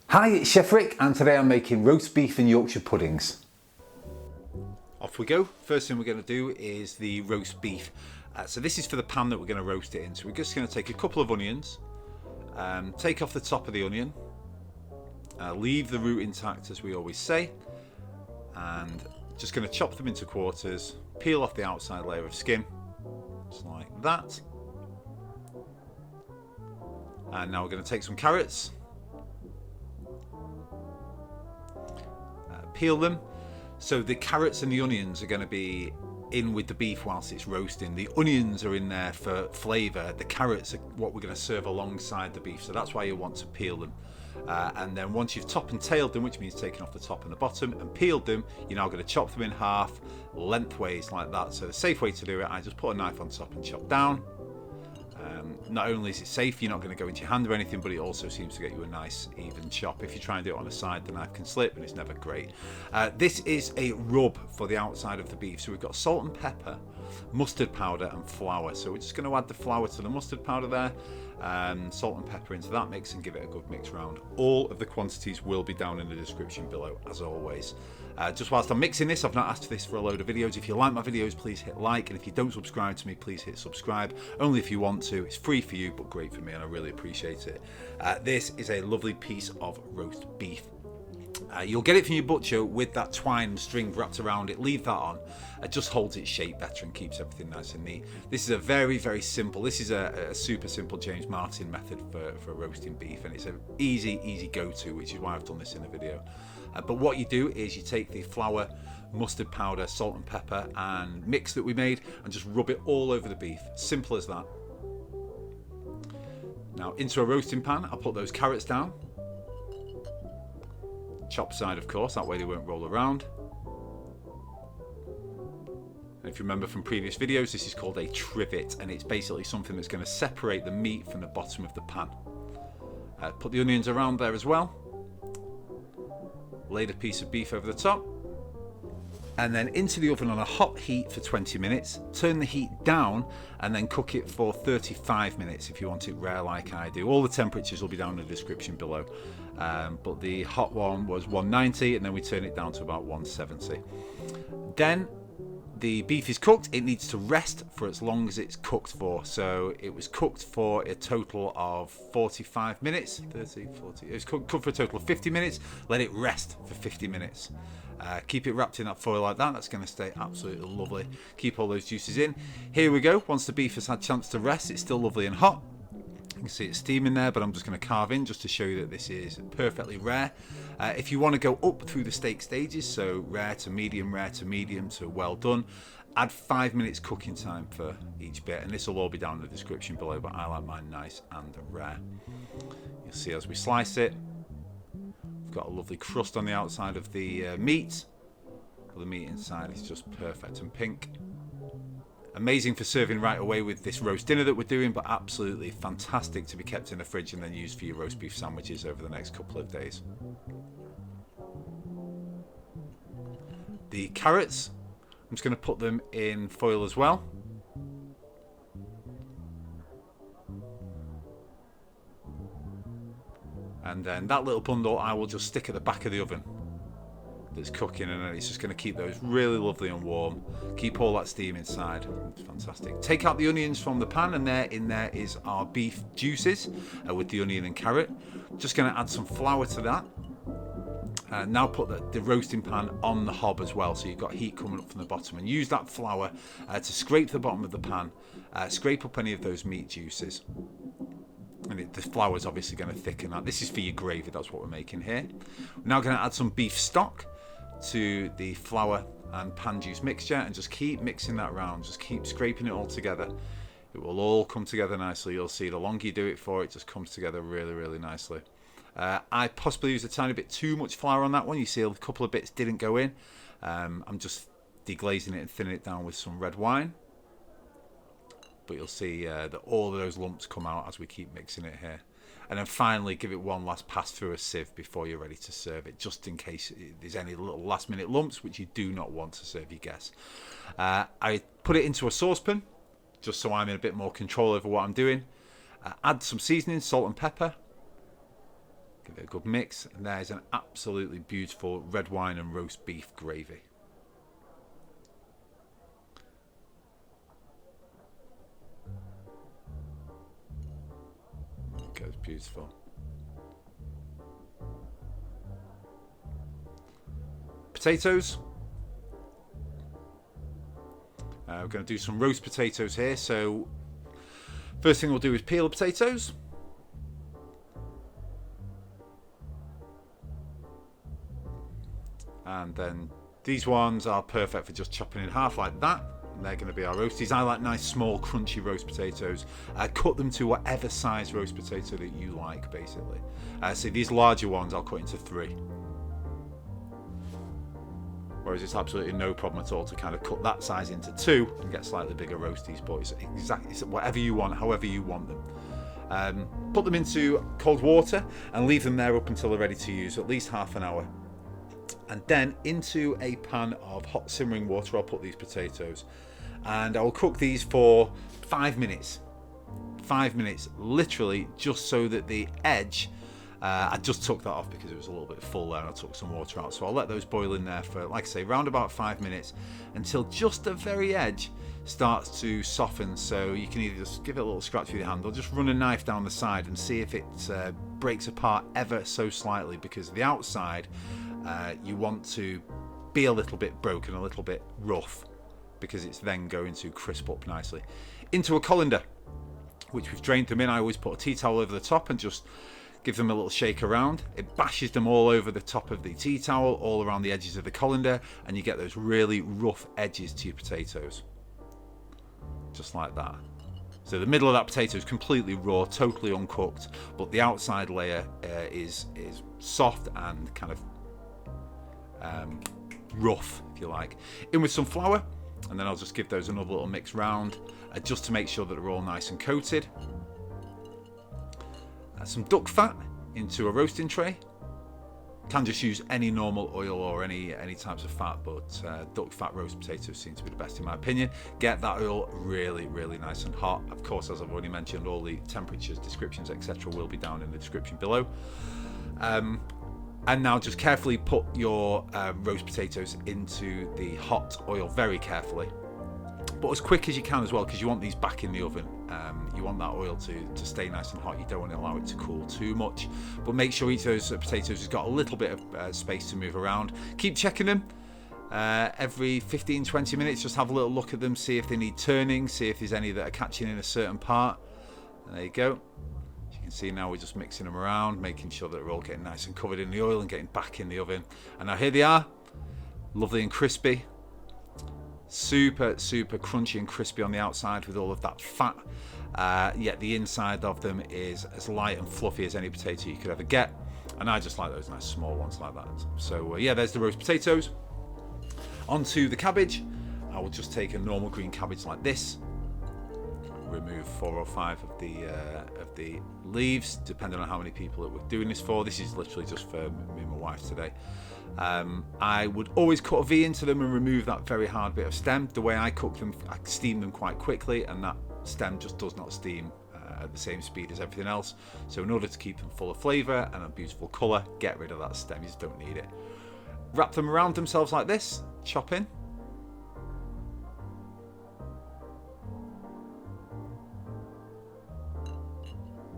Hi, it's Chef Rick, and today I'm making roast beef and Yorkshire puddings. Off we go. First thing we're going to do is the roast beef. So this is for the pan that we're going to roast it in. So we're just going to take a couple of onions, take off the top of the onion, leave the root intact as we always say, and just going to chop them into quarters, peel off the outside layer of skin, just like that. And now we're going to take some carrots, peel them. So the carrots and the onions are going to be in with the beef whilst it's roasting. The onions are in there for flavour. The carrots are what we're going to serve alongside the beef, so that's why you want to peel them. And then once you've top and tailed them, which means taking off the top and the bottom, and peeled them, you're now going to chop them in half lengthways like that. So the safe way to do it, I just put a knife on top and chop down. Not only is it safe, you're not going to go into your hand or anything, but it also seems to get you a nice even chop. If you try and do it on the side, the knife can slip and it's never great. This is a rub for the outside of the beef. So we've got salt and pepper, mustard powder and flour. So we're just going to add the flour to the mustard powder there, salt and pepper into that mix and give it a good mix round. All of the quantities will be down in the description below as always. Just whilst I'm mixing this, I've not asked for this for a load of videos. If you like my videos, please hit like, and if you don't subscribe to me, please hit subscribe. Only if you want to. It's free for you, but great for me, and I really appreciate it. This is a lovely piece of roast beef. You'll get it from your butcher with that twine and string wrapped around it. Leave that on. It just holds its shape better and keeps everything nice and neat. This is a very, very simple, this is a super simple James Martin method for roasting beef, and it's an easy go-to, which is why I've done this in a video. But what you do is you take the flour, mustard powder, salt and pepper and mix that we made and just rub it all over the beef. Simple as that. Now into a roasting pan, I'll put those carrots down. Chop side, of course, that way they won't roll around. And if you remember from previous videos, this is called a trivet, and it's basically something that's going to separate the meat from the bottom of the pan. Put the onions around there as well. Laid a piece of beef over the top. And then into the oven on a hot heat for 20 minutes. Turn the heat down and then cook it for 35 minutes if you want it rare like I do. All the temperatures will be down in the description below. But the hot one was 190 and then we turn it down to about 170. Then the beef is cooked. It needs to rest for as long as it's cooked for. So it was cooked for a total of 45 minutes. 30, 40. It was cooked for a total of 50 minutes. Let it rest for 50 minutes. Keep it wrapped in that foil like that. That's going to stay absolutely lovely. Keep all those juices in. Here we go. Once the beef has had a chance to rest, it's still lovely and hot. You can see it's steaming there, but I'm just going to carve in just to show you that this is perfectly rare. If you want to go up through the steak stages, so rare to medium to well done, add 5 minutes cooking time for each bit, and this will all be down in the description below, but I like mine nice and rare. You'll see as we slice it, we've got a lovely crust on the outside of the meat. The meat inside is just perfect and pink. Amazing for serving right away with this roast dinner that we're doing, but absolutely fantastic to be kept in the fridge and then used for your roast beef sandwiches over the next couple of days. The carrots, I'm just going to put them in foil as well. And then that little bundle I will just stick at the back of the oven that's cooking, and then it's just going to keep those really lovely and warm. Keep all that steam inside. It's fantastic. Take out the onions from the pan, and in there is our beef juices with the onion and carrot. Just going to add some flour to that. Now put the roasting pan on the hob as well, so you've got heat coming up from the bottom, and use that flour to scrape the bottom of the pan, scrape up any of those meat juices. And the flour is obviously going to thicken that. This is for your gravy, that's what we're making here. We're now going to add some beef stock to the flour and pan juice mixture and just keep mixing that around. Just keep scraping it all together. It will all come together nicely. You'll see the longer you do it for, it just comes together really nicely. I possibly used a tiny bit too much flour on that one. You see a couple of bits didn't go in. I'm just deglazing it and thinning it down with some red wine. But you'll see that all of those lumps come out as we keep mixing it here. And then finally give it one last pass through a sieve before you're ready to serve it, just in case there's any little last minute lumps which you do not want to serve your guests. I put it into a saucepan just so I'm in a bit more control over what I'm doing. Add some seasoning, salt and pepper. Give it a good mix, and there's an absolutely beautiful red wine and roast beef gravy. It goes beautiful. Potatoes. We're going to do some roast potatoes here. So first thing we'll do is peel the potatoes. And then these ones are perfect for just chopping in half like that. And they're going to be our roasties. I like nice small crunchy roast potatoes. Cut them to whatever size roast potato that you like, basically. So these larger ones I'll cut into 3. Whereas it's absolutely no problem at all to kind of cut that size into 2 and get slightly bigger roasties. But it's whatever you want, however you want them. Put them into cold water and leave them there up until they're ready to use, at least half an hour. And then into a pan of hot simmering water I'll put these potatoes, and I will cook these for 5 minutes. 5 minutes, literally, just so that the edge, I just took that off because it was a little bit full there and I took some water out, so I'll let those boil in there for, like I say, around about 5 minutes, until just the very edge starts to soften. So you can either just give it a little scratch with your hand or just run a knife down the side and see if it breaks apart ever so slightly, because the outside you want to be a little bit broken, a little bit rough, because it's then going to crisp up nicely. Into a colander, which we've drained them in. I always put a tea towel over the top and just give them a little shake around. It bashes them all over the top of the tea towel, all around the edges of the colander, and you get those really rough edges to your potatoes. Just like that. So the middle of that potato is completely raw, totally uncooked, but the outside layer is soft and kind of rough, if you like. In with some flour, and then I'll just give those another little mix round, just to make sure that they're all nice and coated. Some duck fat into a roasting tray. Can just use any normal oil or any types of fat, but duck fat roast potatoes seem to be the best in my opinion. Get that oil really, really nice and hot. Of course, as I've already mentioned, all the temperatures, descriptions, etc. will be down in the description below. And now just carefully put your roast potatoes into the hot oil, very carefully, but as quick as you can as well, because you want these back in the oven. You want that oil to stay nice and hot. You don't want to allow it to cool too much, but make sure each of those potatoes has got a little bit of space to move around. Keep checking them every 15-20 minutes. Just have a little look at them, see if they need turning, see if there's any that are catching in a certain part. And there you go. You can see now we're just mixing them around, making sure that they're all getting nice and covered in the oil and getting back in the oven. And now here they are, lovely and crispy. Super crunchy and crispy on the outside with all of that fat, yet the inside of them is as light and fluffy as any potato you could ever get, and I just like those nice small ones like that. So yeah, there's the roast potatoes. Onto the cabbage. I will just take a normal green cabbage like this, remove 4 or 5 of the leaves, depending on how many people that we're doing this for. This is literally just for me and my wife today. I would always cut a V into them and remove that very hard bit of stem. The way I cook them, I steam them quite quickly, and that stem just does not steam at the same speed as everything else. So in order to keep them full of flavour and a beautiful colour, get rid of that stem, you just don't need it. Wrap them around themselves like this, chop in.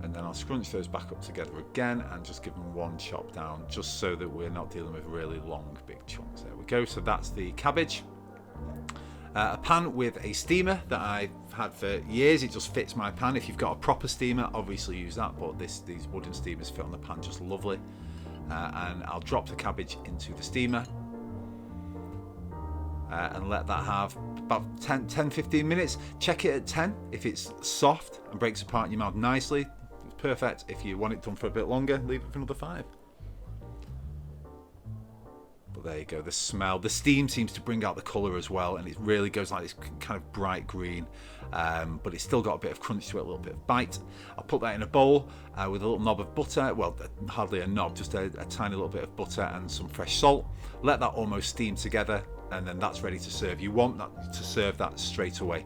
And then I'll scrunch those back up together again and just give them one chop down, just so that we're not dealing with really long big chunks. There we go. So that's the cabbage. A pan with a steamer that I've had for years. It just fits my pan. If you've got a proper steamer, obviously use that, but these wooden steamers fit on the pan just lovely. And I'll drop the cabbage into the steamer and let that have about 10-15 minutes. Check it at 10. If it's soft and breaks apart in your mouth nicely, it's perfect. If you want it done for a bit longer, leave it for another 5. But there you go, the smell, the steam seems to bring out the colour as well, and it really goes like this kind of bright green, but it's still got a bit of crunch to it, a little bit of bite. I'll put that in a bowl with a little knob of butter, well, hardly a knob, just a tiny little bit of butter and some fresh salt. Let that almost steam together, and then that's ready to serve. You want that to serve that straight away.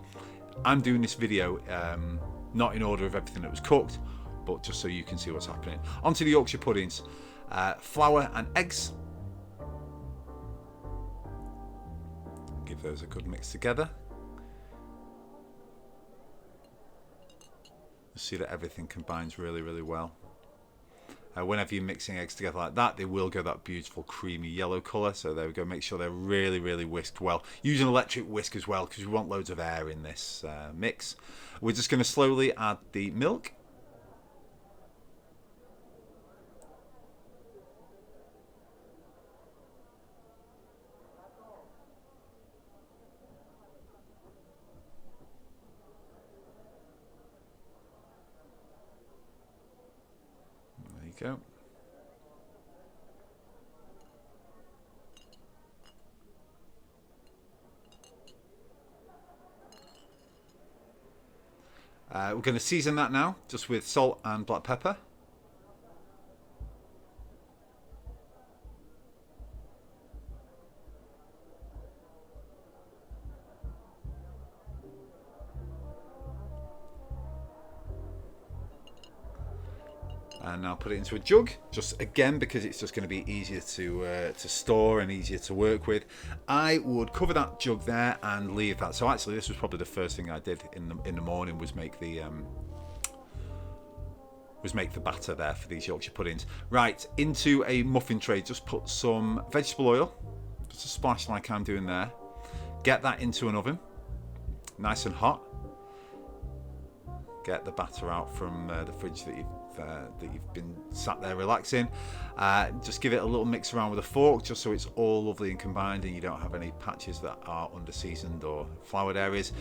I'm doing this video not in order of everything that was cooked, but just so you can see what's happening. Onto the Yorkshire puddings. Flour and eggs. Give those a good mix together. See that everything combines really, really well. Whenever you're mixing eggs together like that, they will go that beautiful creamy yellow colour. So there we go. Make sure they're really, really whisked well. Use an electric whisk as well, because we want loads of air in this mix. We're just going to slowly add the milk. Go. We're going to season that now just with salt and black pepper. And now put it into a jug, just again because it's just going to be easier to store and easier to work with. I would cover that jug there and leave that. So actually, this was probably the first thing I did in the morning was make the batter there for these Yorkshire puddings. Right, into a muffin tray, just put some vegetable oil, just a splash like I'm doing there. Get that into an oven, nice and hot. Get the batter out from the fridge that you've been sat there relaxing. Just give it a little mix around with a fork, just so it's all lovely and combined and you don't have any patches that are under seasoned or floured areas.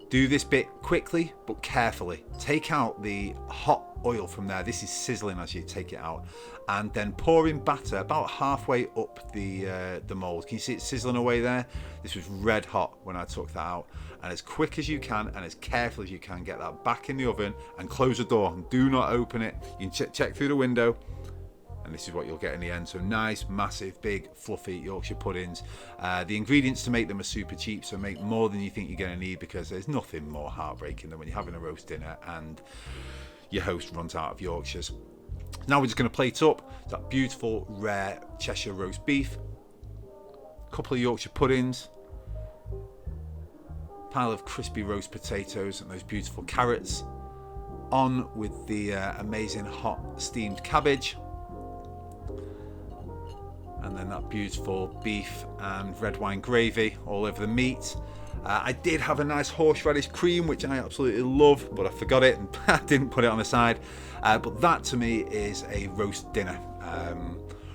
Do this bit quickly but carefully. Take out the hot oil from there. This is sizzling as you take it out, and then pour in batter about halfway up the mould. Can you see it sizzling away there? This was red hot when I took that out. And as quick as you can and as careful as you can, get that back in the oven and close the door and do not open it. You can check through the window, and this is what you'll get in the end. So nice, massive, big, fluffy Yorkshire puddings. The ingredients to make them are super cheap, so make more than you think you're going to need, because there's nothing more heartbreaking than when you're having a roast dinner and your host runs out of Yorkshires. Now we're just going to plate up that beautiful, rare Cheshire roast beef, a couple of Yorkshire puddings, pile of crispy roast potatoes and those beautiful carrots, on with the amazing hot steamed cabbage, and then that beautiful beef and red wine gravy all over the meat. I did have a nice horseradish cream, which I absolutely love, but I forgot it and I didn't put it on the side. But that to me is a roast dinner,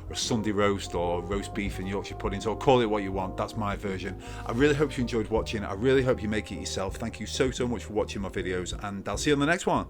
or a Sunday roast, or roast beef and Yorkshire puddings, or call it what you want. That's my version. I really hope you enjoyed watching. I really hope you make it yourself. Thank you so much for watching my videos, and I'll see you on the next one.